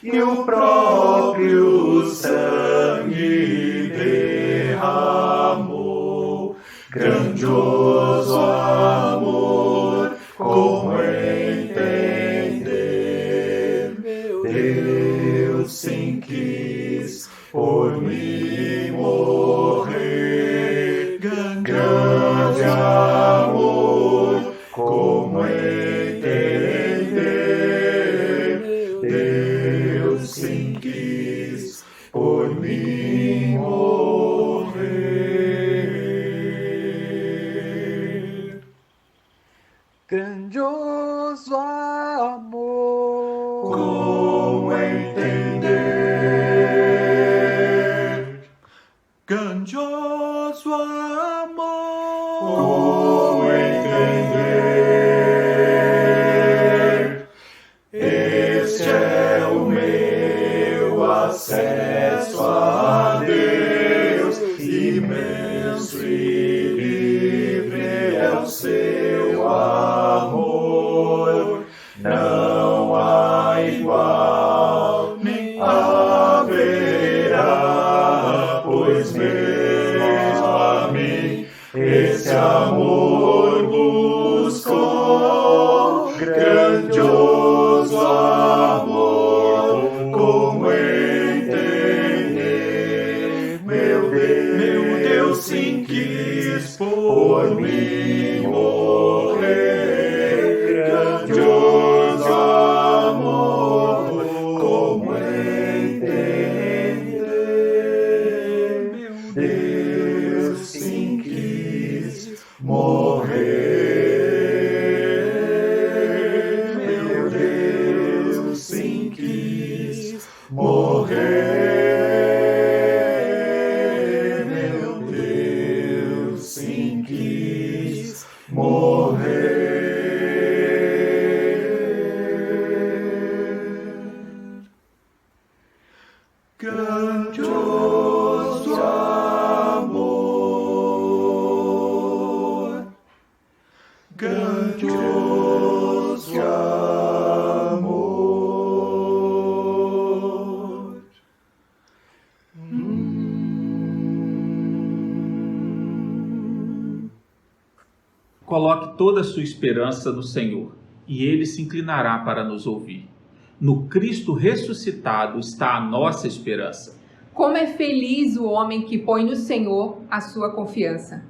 e o próprio sangue derramou. Grandioso amor, como entender? Deus sim quis por mim morrer. Grande amor, como entender? Deus sim quis por mim morrer. Grandioso amor, Como entender? Grandioso amor, Como entender? Este é o meu acesso a Deus, imenso e livre é o seu amor. Não há igual, nem haverá, pois mesmo a mim esse amor buscou. Grandioso amor, como entender? Meu Deus sim quis por mim morrer. Grandioso amor, como entender? Meu Deus sim quis morrer. Meu Deus sim quis morrer. Meu Deus sim quis morrer. Grandioso amor, grandioso amor. Coloque toda a sua esperança no Senhor, e Ele se inclinará para nos ouvir. No Cristo ressuscitado está a nossa esperança. Como é feliz o homem que põe no Senhor a sua confiança.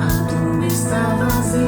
A tumba está vazia.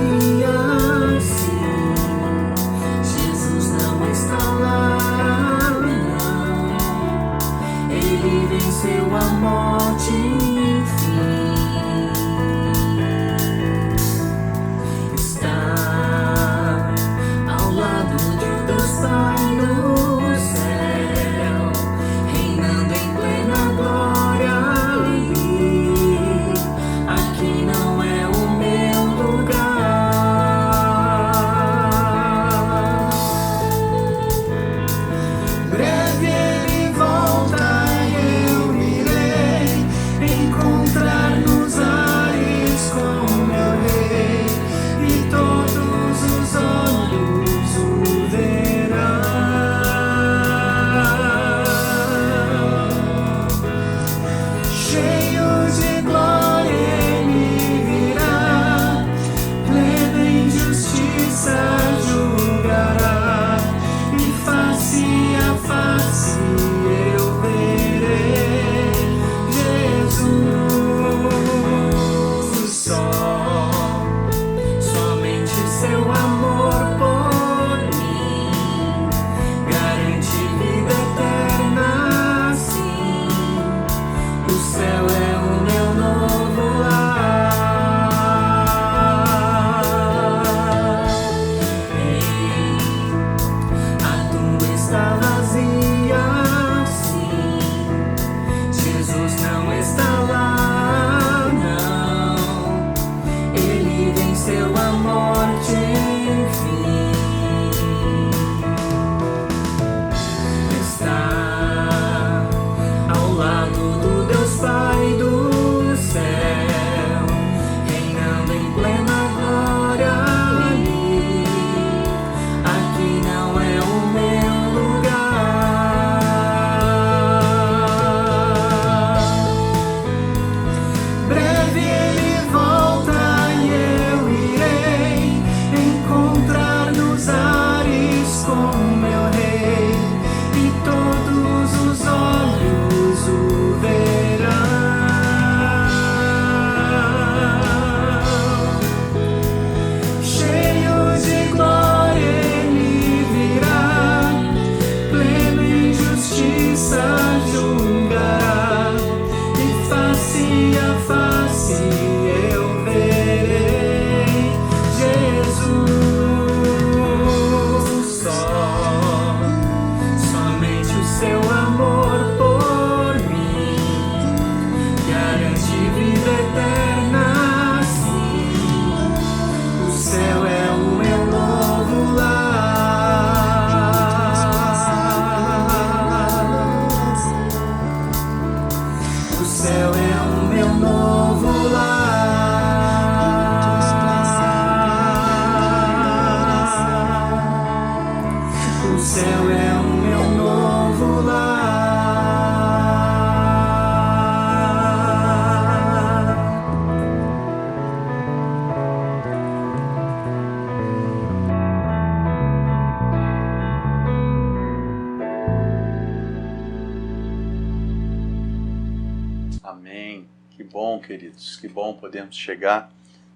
Que bom, queridos, que bom podermos chegar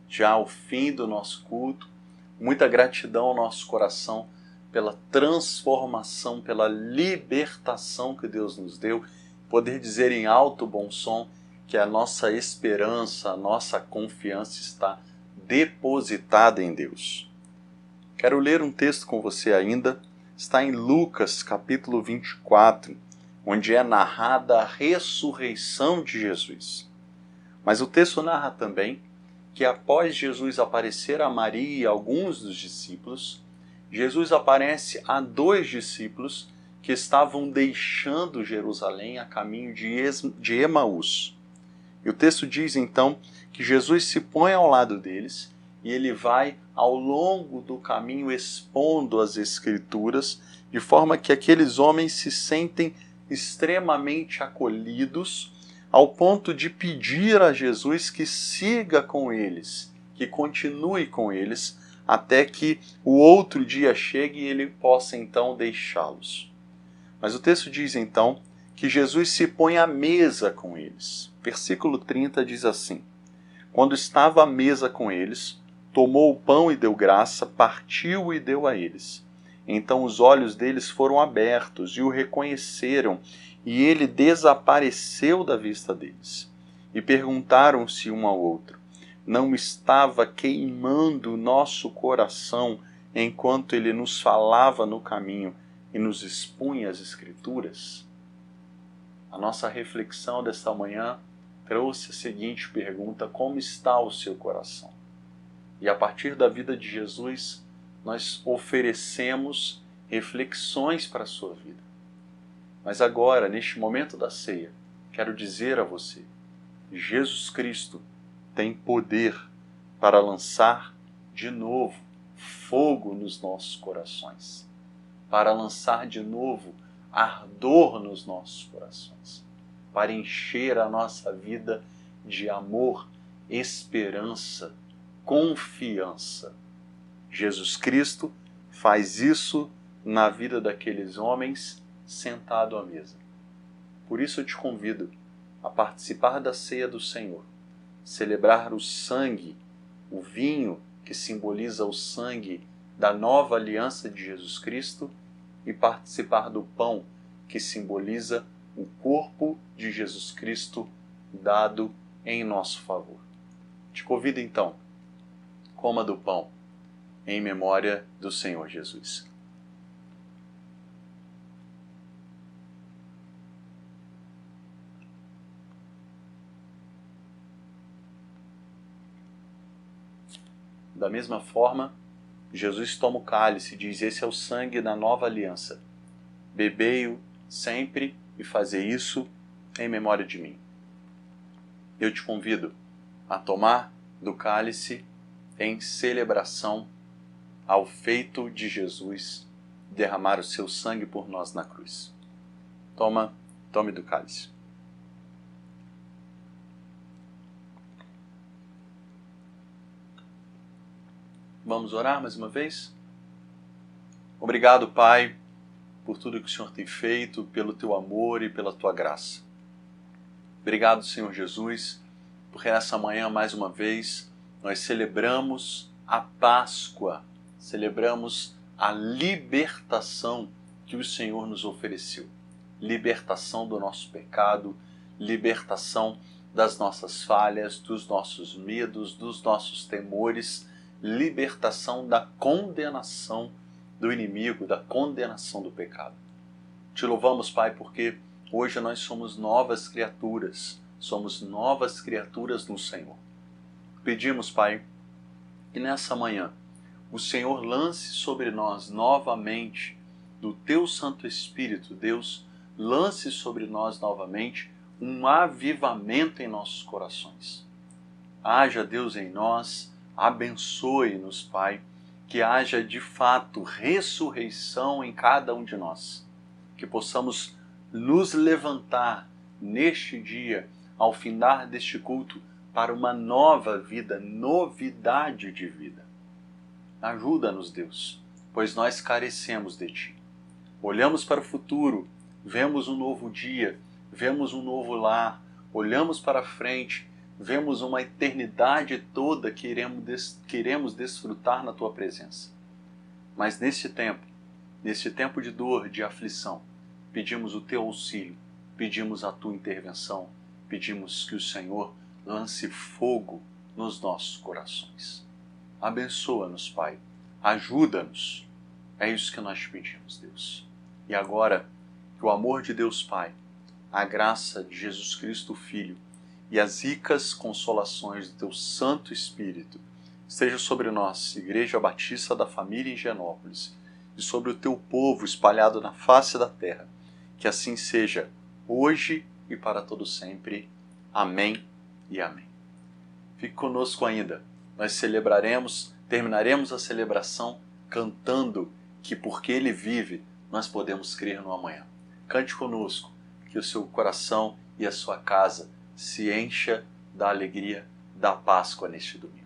já ao fim do nosso culto. Muita gratidão ao nosso coração pela transformação, pela libertação que Deus nos deu. Poder dizer em alto bom som que a nossa esperança, a nossa confiança está depositada em Deus. Quero ler um texto com você ainda. Está em Lucas, capítulo 24, onde é narrada a ressurreição de Jesus. Mas o texto narra também que após Jesus aparecer a Maria e alguns dos discípulos, Jesus aparece a 2 discípulos que estavam deixando Jerusalém a caminho de Emaús. E o texto diz então que Jesus se põe ao lado deles e ele vai ao longo do caminho expondo as Escrituras, de forma que aqueles homens se sentem extremamente acolhidos, ao ponto de pedir a Jesus que siga com eles, que continue com eles, até que o outro dia chegue e ele possa então deixá-los. Mas o texto diz então que Jesus se põe à mesa com eles. Versículo 30 diz assim: quando estava à mesa com eles, tomou o pão e deu graça, partiu e deu a eles. Então os olhos deles foram abertos e o reconheceram, e ele desapareceu da vista deles. E perguntaram-se um ao outro: não estava queimando o nosso coração enquanto ele nos falava no caminho e nos expunha as Escrituras? A nossa reflexão desta manhã trouxe a seguinte pergunta: como está o seu coração? E a partir da vida de Jesus, nós oferecemos reflexões para a sua vida. Mas agora, neste momento da ceia, quero dizer a você: Jesus Cristo tem poder para lançar de novo fogo nos nossos corações, para lançar de novo ardor nos nossos corações, para encher a nossa vida de amor, esperança, confiança. Jesus Cristo faz isso na vida daqueles homens sentado à mesa. Por isso eu te convido a participar da ceia do Senhor, celebrar o sangue, o vinho que simboliza o sangue da nova aliança de Jesus Cristo, e participar do pão que simboliza o corpo de Jesus Cristo dado em nosso favor. Te convido então, coma do pão em memória do Senhor Jesus. Da mesma forma, Jesus toma o cálice e diz: esse é o sangue da nova aliança. Bebei-o sempre e fazei isso em memória de mim. Eu te convido a tomar do cálice em celebração ao feito de Jesus derramar o seu sangue por nós na cruz. Tome do cálice. Vamos orar mais uma vez? Obrigado, Pai, por tudo que o Senhor tem feito, pelo teu amor e pela tua graça. Obrigado, Senhor Jesus, porque nessa manhã, mais uma vez, nós celebramos a Páscoa, celebramos a libertação que o Senhor nos ofereceu. Libertação do nosso pecado, libertação das nossas falhas, dos nossos medos, dos nossos temores, libertação da condenação do inimigo, da condenação do pecado. Te louvamos, Pai, porque hoje nós somos novas criaturas no Senhor. Pedimos, Pai, que nessa manhã o Senhor lance sobre nós novamente do Teu Santo Espírito. Deus, lance sobre nós novamente um avivamento em nossos corações. Haja, Deus, em nós. Abençoe-nos, Pai, que haja de fato ressurreição em cada um de nós, que possamos nos levantar neste dia, ao findar deste culto, para uma nova vida, novidade de vida. Ajuda-nos, Deus, pois nós carecemos de Ti. Olhamos para o futuro, vemos um novo dia, vemos um novo lar, olhamos para frente vemos uma eternidade toda que iremos desfrutar na Tua presença. Mas neste tempo de dor, de aflição, pedimos o Teu auxílio, pedimos a Tua intervenção, pedimos que o Senhor lance fogo nos nossos corações. Abençoa-nos, Pai, ajuda-nos. É isso que nós te pedimos, Deus. E agora, que o amor de Deus Pai, a graça de Jesus Cristo Filho e as ricas consolações do Teu Santo Espírito esteja sobre nós, Igreja Batista da Família em Higienópolis, e sobre o Teu povo espalhado na face da terra. Que assim seja, hoje e para todo sempre. Amém e amém. Fique conosco ainda. Nós terminaremos a celebração cantando que porque Ele vive, nós podemos crer no amanhã. Cante conosco, que o seu coração e a sua casa se encha da alegria da Páscoa neste domingo.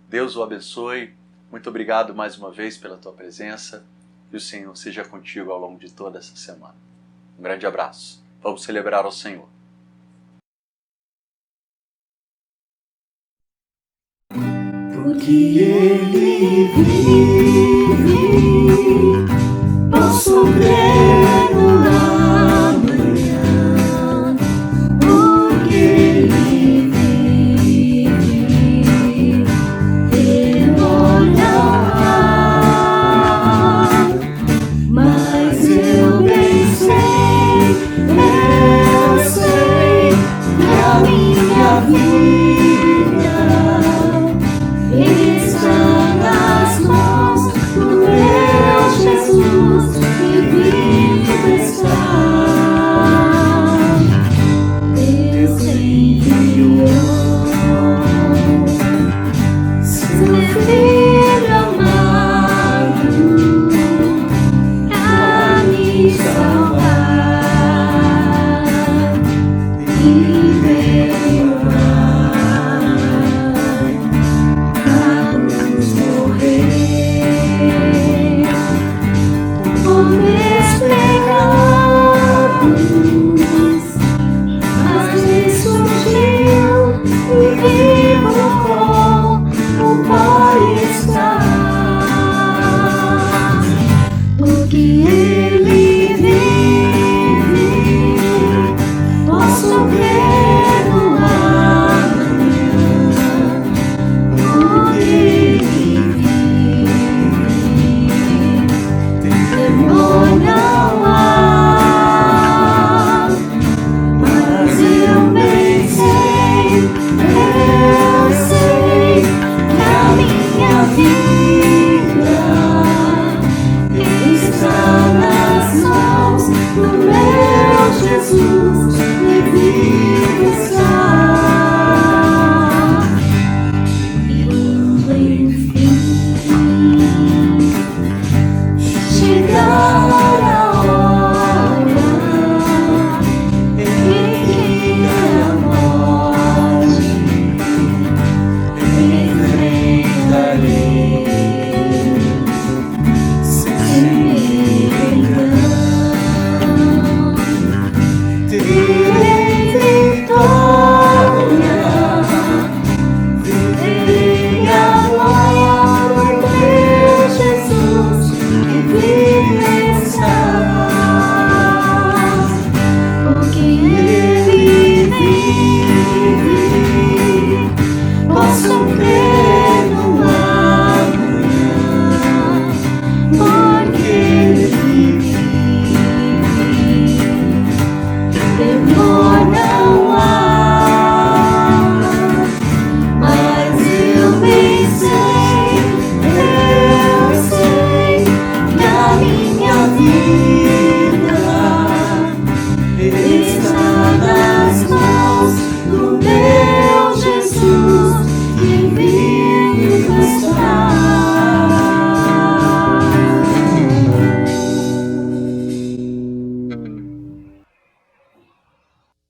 Deus o abençoe. Muito obrigado mais uma vez pela tua presença. Que o Senhor seja contigo ao longo de toda essa semana. Um grande abraço. Vamos celebrar ao Senhor. Porque Ele vive, posso crer no amanhã. Porque Ele vive, temor não há. Mas eu bem sei que a minha vida está nas mãos do meu Jesus, que vive está. Deus enviou seu Filho amado a me salvar e veio por meus pecados, mas ressurgiu e vivo com o Pai está. Porque Ele vive, posso crer no amanhã. Porque Ele temor não há, mas eu bem sei que a minha vida está nas mãos do meu Jesus, que vive está. E enfim chegar a hora em que a morte enfrentarei sem engano. Terei vitória, viverei a glória do meu Jesus, que vive está. Porque Ele vive, posso crer no amanhã. Porque Ele vive, temor não há. Mas eu bem sei que a minha vida está